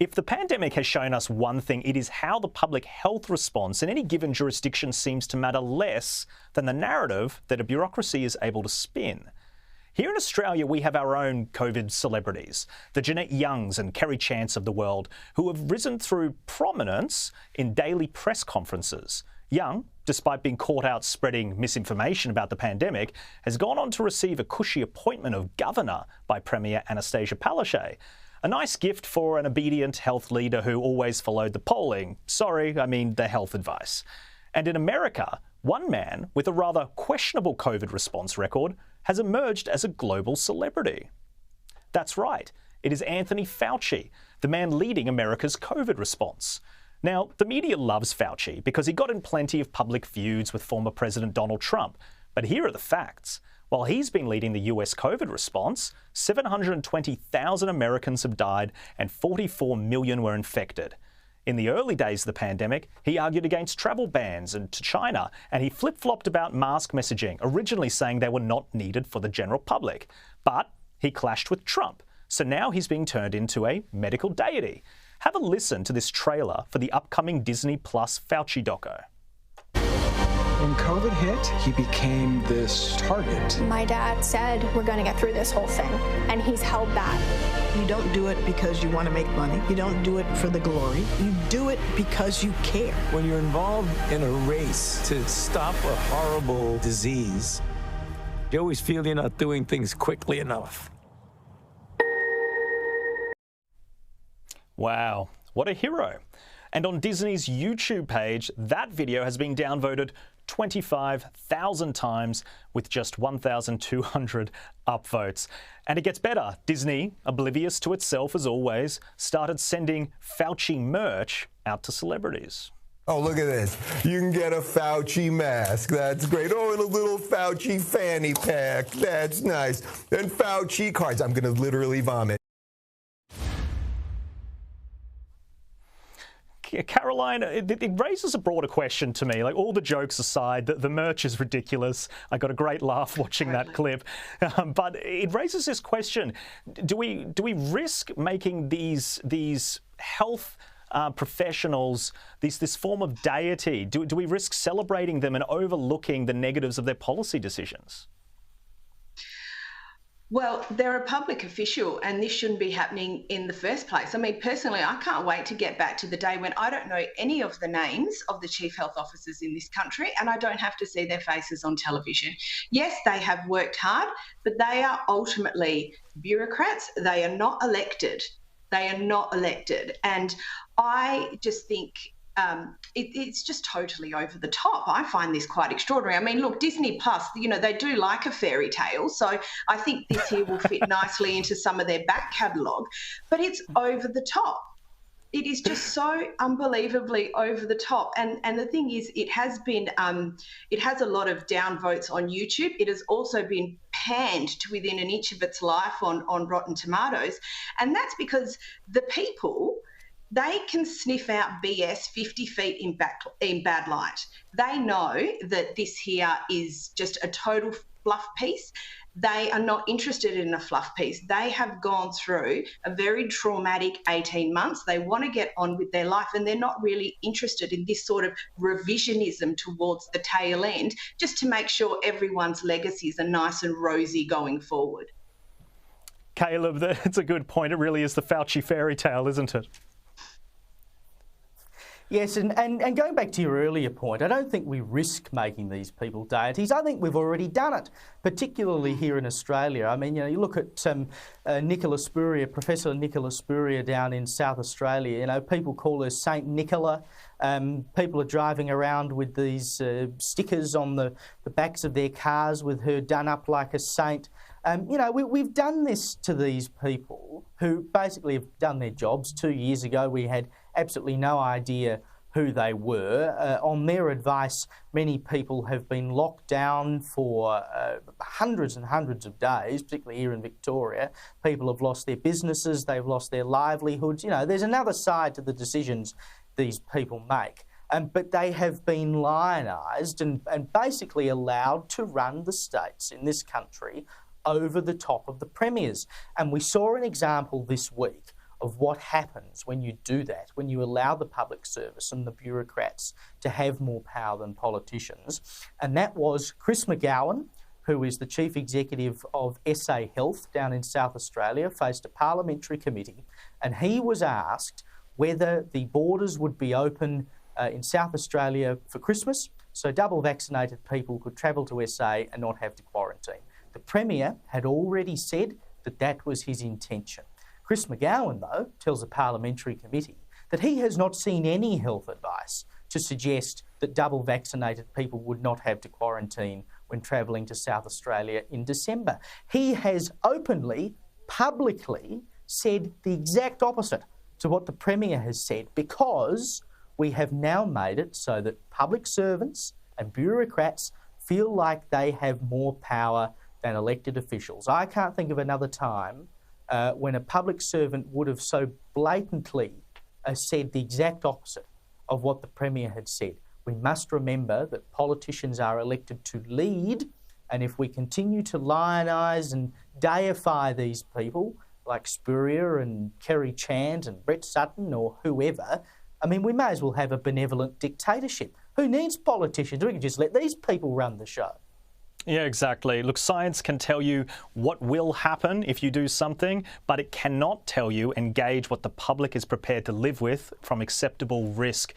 If the pandemic has shown us one thing, it is how the public health response in any given jurisdiction seems to matter less than the narrative that a bureaucracy is able to spin. Here in Australia, we have our own COVID celebrities, the Jeanette Youngs and Kerry Chance of the world, who have risen through prominence in daily press conferences. Young, despite being caught out spreading misinformation about the pandemic, has gone on to receive a cushy appointment of governor by Premier Anastasia Palaszczuk. A nice gift for an obedient health leader who always followed the polling. Sorry, I mean the health advice. And in America, one man with a rather questionable COVID response record has emerged as a global celebrity. That's right, it is Anthony Fauci, the man leading America's COVID response. Now, the media loves Fauci because he got in plenty of public feuds with former President Donald Trump. But here are the facts. While he's been leading the US COVID response, 720,000 Americans have died and 44 million were infected. In the early days of the pandemic, he argued against travel bans and to China, and he flip-flopped about mask messaging, originally saying they were not needed for the general public. But he clashed with Trump, so now he's being turned into a medical deity. Have a listen to this trailer for the upcoming Disney Plus Fauci doco. When COVID hit, he became this target. My dad said, we're going to get through this whole thing, and he's held that. You don't do it because you want to make money. You don't do it for the glory. You do it because you care. When you're involved in a race to stop a horrible disease, you always feel you're not doing things quickly enough. Wow, what a hero. And on Disney's YouTube page, that video has been downvoted 25,000 times with just 1,200 upvotes. And it gets better. Disney, oblivious to itself as always, started sending Fauci merch out to celebrities. Oh, look at this. You can get a Fauci mask. That's great. Oh, and a little Fauci fanny pack. That's nice. And Fauci cards. I'm going to literally vomit. Caroline, it raises a broader question to me. Like, all the jokes aside, the merch is ridiculous. I got a great laugh watching that clip. But it raises this question: do we risk making these health professionals this form of deity? Do we risk celebrating them and overlooking the negatives of their policy decisions? Well, they're a public official and this shouldn't be happening in the first place. I mean, personally, I can't wait to get back to the day when I don't know any of the names of the chief health officers in this country and I don't have to see their faces on television. Yes, they have worked hard, but they are ultimately bureaucrats. They are not elected. They are not elected. And I just think it's just totally over the top. I find this quite extraordinary. I mean, look, Disney Plus, you know, they do like a fairy tale. So I think this here will fit nicely into some of their back catalogue. But it's over the top. It is just so unbelievably over the top. And the thing is, it has a lot of downvotes on YouTube. It has also been panned to within an inch of its life on Rotten Tomatoes. And that's because the people, they can sniff out BS 50 feet in bad light. They know that this here is just a total fluff piece. They are not interested in a fluff piece. They have gone through a very traumatic 18 months. They want to get on with their life and they're not really interested in this sort of revisionism towards the tail end, just to make sure everyone's legacies are nice and rosy going forward. Caleb, that's a good point. It really is the Fauci fairy tale, isn't it? Yes, and going back to your earlier point, I don't think we risk making these people deities. I think we've already done it, particularly here in Australia. I mean, you know, you look at Nicola Spurrier, Professor Nicola Spurrier down in South Australia. You know, people call her Saint Nicola. People are driving around with these stickers on the backs of their cars with her done up like a saint. You know, we've done this to these people who basically have done their jobs. 2 years ago, we had absolutely no idea who they were. On their advice, many people have been locked down for hundreds and hundreds of days, particularly here in Victoria. People have lost their businesses, they've lost their livelihoods. You know, there's another side to the decisions these people make. But they have been lionised and basically allowed to run the states in this country over the top of the premiers. And we saw an example this week of what happens when you do that, when you allow the public service and the bureaucrats to have more power than politicians. And that was Chris McGowan, who is the Chief Executive of SA Health down in South Australia, faced a parliamentary committee, and he was asked whether the borders would be open in South Australia for Christmas, so double vaccinated people could travel to SA and not have to quarantine. The Premier had already said that that was his intention. Chris McGowan, though, tells a parliamentary committee that he has not seen any health advice to suggest that double vaccinated people would not have to quarantine when travelling to South Australia in December. He has openly, publicly said the exact opposite to what the Premier has said, because we have now made it so that public servants and bureaucrats feel like they have more power than elected officials. I can't think of another time when a public servant would have so blatantly said the exact opposite of what the Premier had said. We must remember that politicians are elected to lead, and if we continue to lionise and deify these people, like Spurrier and Kerry Chant and Brett Sutton or whoever, I mean, we may as well have a benevolent dictatorship. Who needs politicians? We can just let these people run the show. Yeah, exactly. Look, science can tell you what will happen if you do something, but it cannot tell you and gauge what the public is prepared to live with from acceptable risk.